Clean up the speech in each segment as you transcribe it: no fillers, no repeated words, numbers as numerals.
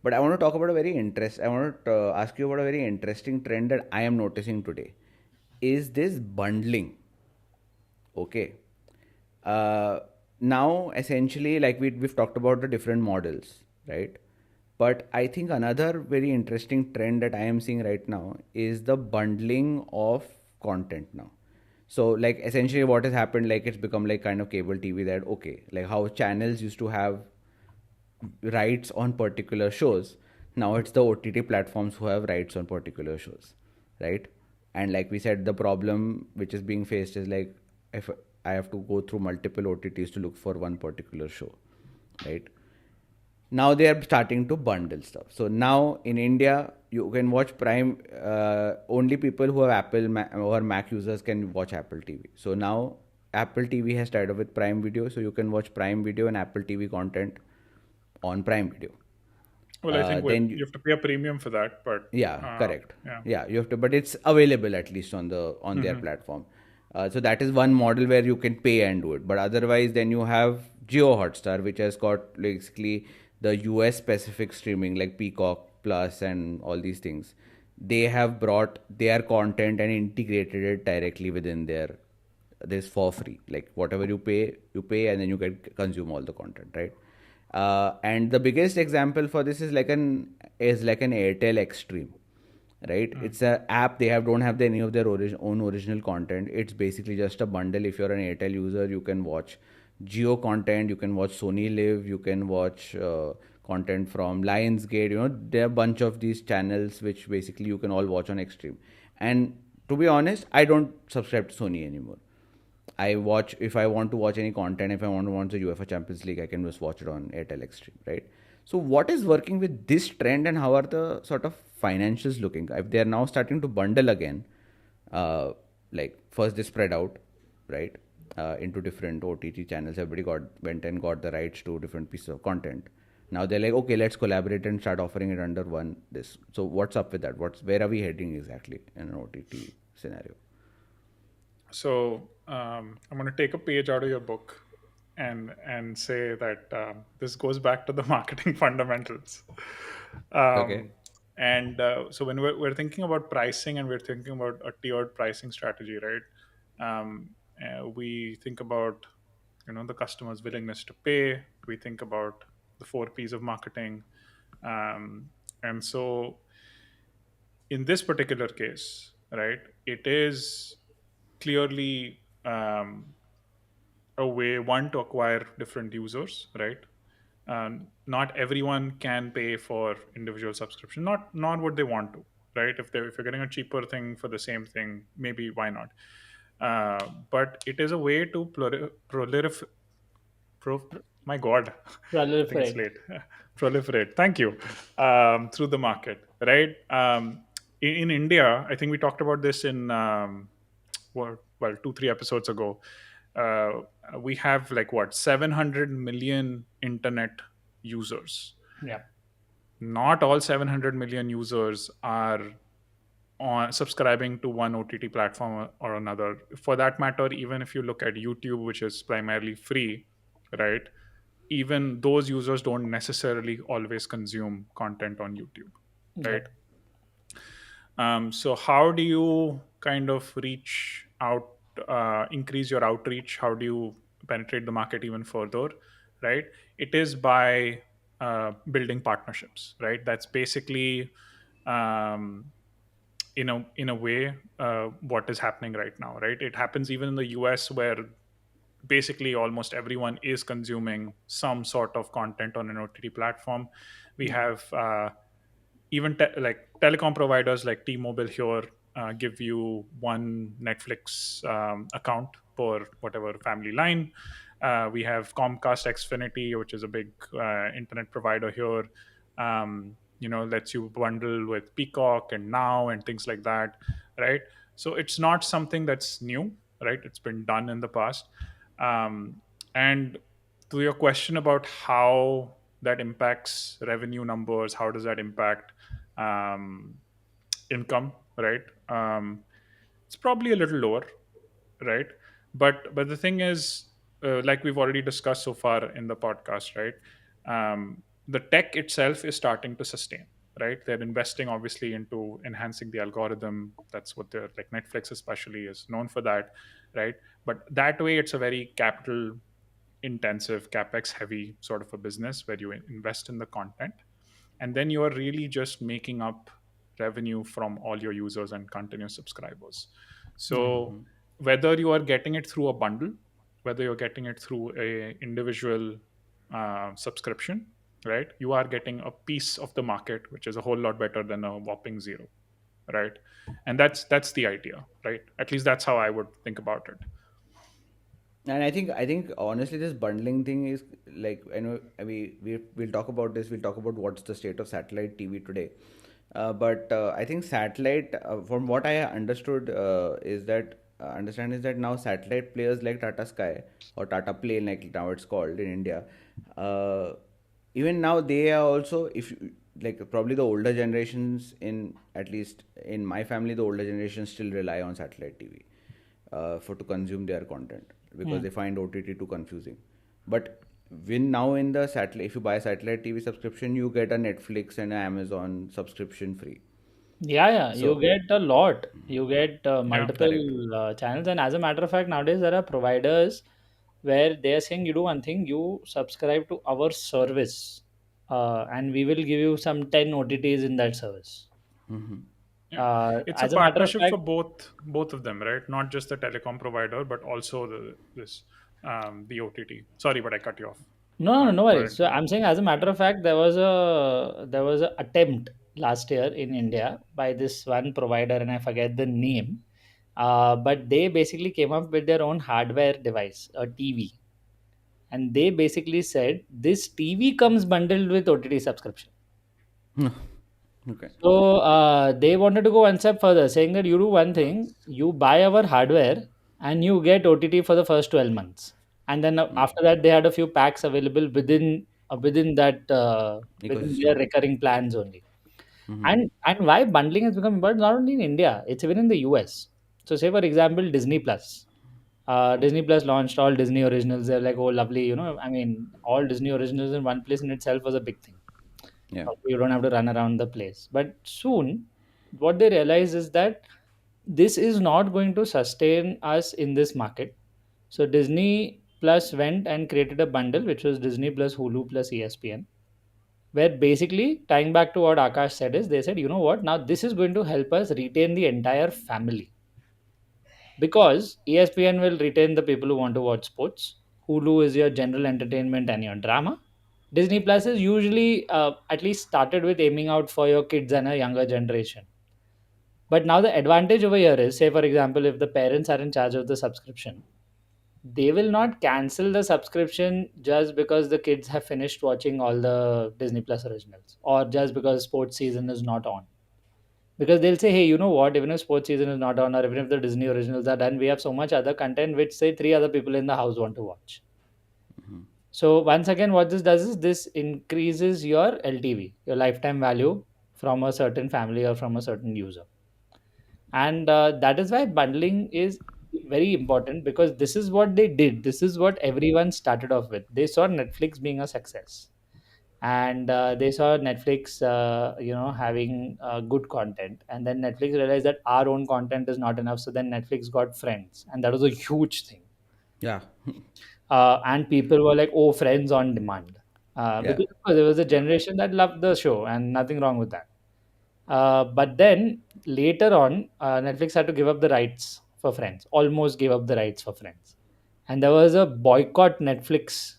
But I want to talk about a very I want to ask you about a very interesting trend that I am noticing today. Is this bundling? Okay. Uh, Now, essentially, like we've talked about the different models, right? But I think another very interesting trend that I am seeing right now is the bundling of content now. So, like, essentially, what has happened, like, it's become like kind of cable TV that, okay, like how channels used to have rights on particular shows. Now it's the OTT platforms who have rights on particular shows, right? And like we said, the problem which is being faced is like if I have to go through multiple OTTs to look for one particular show, right? Now they are starting to bundle stuff. So now in India, you can watch Prime. Only people who have or Mac users can watch Apple TV. So now Apple TV has tied up with Prime Video, so you can watch Prime Video and Apple TV content on Prime Video. Well, I think Then you have to pay a premium for that, but yeah, correct. yeah. Yeah, you have to, but it's available at least on their Hmm. platform. So that is one model where you can pay and do it. But otherwise, then you have Jio Hotstar, which has got basically the US specific streaming like Peacock Plus and all these things. They have brought their content and integrated it directly within their this for free. Like whatever you pay, and then you can consume all the content, right? And the biggest example for this is like an Airtel Xstream, right? It's an app. They don't have any of their own original content. It's basically just a bundle. If you're an Airtel user, you can watch Jio content, you can watch Sony Live, you can watch content from Lionsgate. There are a bunch of these channels which basically you can all watch on Xstream. And to be honest, I don't subscribe to Sony anymore. I watch if I want to watch any content. If I want to watch the UEFA Champions League, I can just watch it on Airtel Xstream, right? So, what is working with this trend, and how are the sort of financials looking? If they are now starting to bundle again, uh, like first they spread out, right, into different OTT channels. Everybody went and got the rights to different pieces of content. Now they're like, okay, let's collaborate and start offering it under one this. So, what's up with that? Where are we heading exactly in an OTT scenario? So I'm going to take a page out of your book and say that this goes back to the marketing fundamentals. Okay. Um, and so when we're thinking about pricing and we're thinking about a tiered pricing strategy, right? We think about the customer's willingness to pay. We think about the four P's of marketing, and so in this particular case, right, it is clearly a way one to acquire different users, right? Not everyone can pay for individual subscription. Not what they want to, right? If you're getting a cheaper thing for the same thing, maybe why not? But it is a way to pro, my God, I think it's Proliferate. late. Proliferate. Thank you. Through the market, right? In India, I think we talked about this in well 2-3 episodes ago. Uh, we have like what 700 million internet users. Yeah. Not all 700 million users are on subscribing to one OTT platform or another. For that matter, even if you look at YouTube, which is primarily free, right? Even those users don't necessarily always consume content on YouTube, right? Yep. So how do you kind of reach out, increase your outreach? How do you penetrate the market even further, right? It is by building partnerships, right? That's basically um, in a way what is happening right now, right? It happens even in the US, where basically almost everyone is consuming some sort of content on an OTT platform. We Yeah. have even like telecom providers like T-Mobile here give you one Netflix account per whatever family line. We have Comcast Xfinity, which is a big internet provider here. Lets you bundle with Peacock and Now and things like that, right? So it's not something that's new, right? It's been done in the past. And to your question about how that impacts revenue numbers, how does that impact um, income, right? It's probably a little lower, right? But the thing is, like we've already discussed so far in the podcast, right? the tech itself is starting to sustain, right? They're investing obviously into enhancing the algorithm. That's what they're like, Netflix especially is known for that, right? But that way it's a very capital intensive, capex heavy sort of a business where you invest in the content, and then you are really just making up revenue from all your users and continuous subscribers. So whether you are getting it through a bundle, whether you're getting it through a individual subscription, right, you are getting a piece of the market, which is a whole lot better than a whopping zero, right? And that's the idea, right? At least that's how I would think about it. And I think honestly, this bundling thing is like, I know, we'll talk about this. We'll talk about what's the state of satellite TV today. But I think satellite, from what I understood, is that now satellite players like Tata Sky or Tata Play, like now it's called in India, uh, even now they are also, if you, like, probably the older generations, in at least in my family, the older generations still rely on satellite TV for to consume their content, because Hmm. they find OTT too confusing. But when now in the satellite, if you buy a satellite TV subscription, you get a Netflix and an Amazon subscription free. Yeah, yeah, you So get a lot. You get Yeah. correct. multiple channels, and as a matter of fact, nowadays there are providers where they are saying you do one thing, you subscribe to our service, and we will give you some 10 OTTs in that service. Yeah, it's a As a matter of partnership fact, for both of them, right? Not just the telecom provider, but also this the OTT. Sorry, but I cut you off. no, no, no Go worries. ahead. So I'm saying, as a matter of fact, there was a attempt last year in India by this one provider, and I forget the name. But they basically came up with their own hardware device, a TV, and they basically said this TV comes bundled with OTT subscription. Okay. So they wanted to go one step further, saying that you do one thing, you buy our hardware and you get OTT for the first 12 months. And then after that, they had a few packs available within that within their Ecosystem. recurring plans only. And why bundling has become important not only in India, it's even in the US. So say for example, Disney Plus. Disney Plus launched all Disney originals. They're like, oh, lovely, I mean, all Disney originals in one place in itself was a big thing. Yeah. You don't have to run around the place. But soon, what they realize is that this is not going to sustain us in this market. So Disney Plus went and created a bundle, which was Disney Plus, Hulu Plus ESPN, where basically, tying back to what Akash said, is they said, you know what, now this is going to help us retain the entire family, because ESPN will retain the people who want to watch sports. Hulu is your general entertainment and your drama. Disney Plus is usually at least started with aiming out for your kids and a younger generation. But now the advantage over here is, say for example, if the parents are in charge of the subscription, they will not cancel the subscription just because the kids have finished watching all the Disney Plus originals, or just because sports season is not on. Because they'll say, hey, you know what, even if sports season is not on, or even if the Disney originals are done, we have so much other content which, say, three other people in the house want to watch. So once again, what this does is this increases your LTV, your lifetime value, from a certain family or from a certain user. And that is why bundling is very important, because this is what they did. This is what everyone started off with. They saw Netflix being a success, and they saw Netflix, having good content, and then Netflix realized that our own content is not enough. So then Netflix got Friends, and that was a huge thing. Yeah. And people were like, "Oh, Friends on demand," Yeah. because of course, there was a generation that loved the show, and nothing wrong with that. But then later on, Netflix had to give up the rights for Friends. Almost gave up the rights for Friends, and there was a boycott Netflix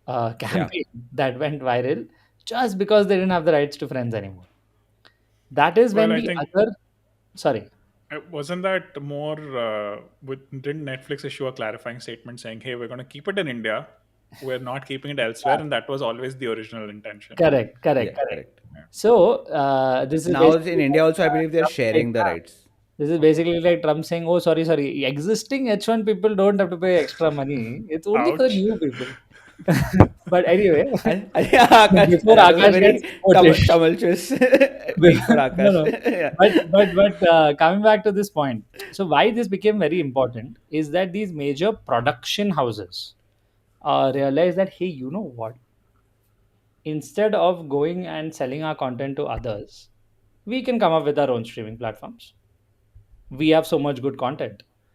Yeah. campaign that went viral just because they didn't have the rights to Friends anymore. That is Well, when I the think other, sorry, wasn't that more didn't Netflix issue a clarifying statement saying, "Hey, we're going to keep it in India. We're not keeping it elsewhere," and that was always the original intention. correct, correct, Yeah. correct. Correct. So this is Now in basically India like also, I believe they're Trump saying, sharing the rights. this is basically like Trump saying, "Oh, sorry, sorry, existing H1 people don't have to pay extra money. It's only for the Ouch. new people." But anyway, And yeah, Akash, before that was a Akash gets very quoted, tumultuous week for no, Akash. no. Yeah. But coming back to this point, so why this became very important is that these major production houses realize that, hey, you know what? instead of going and selling our content to others, we can come up with our own streaming platforms. We have so much good content.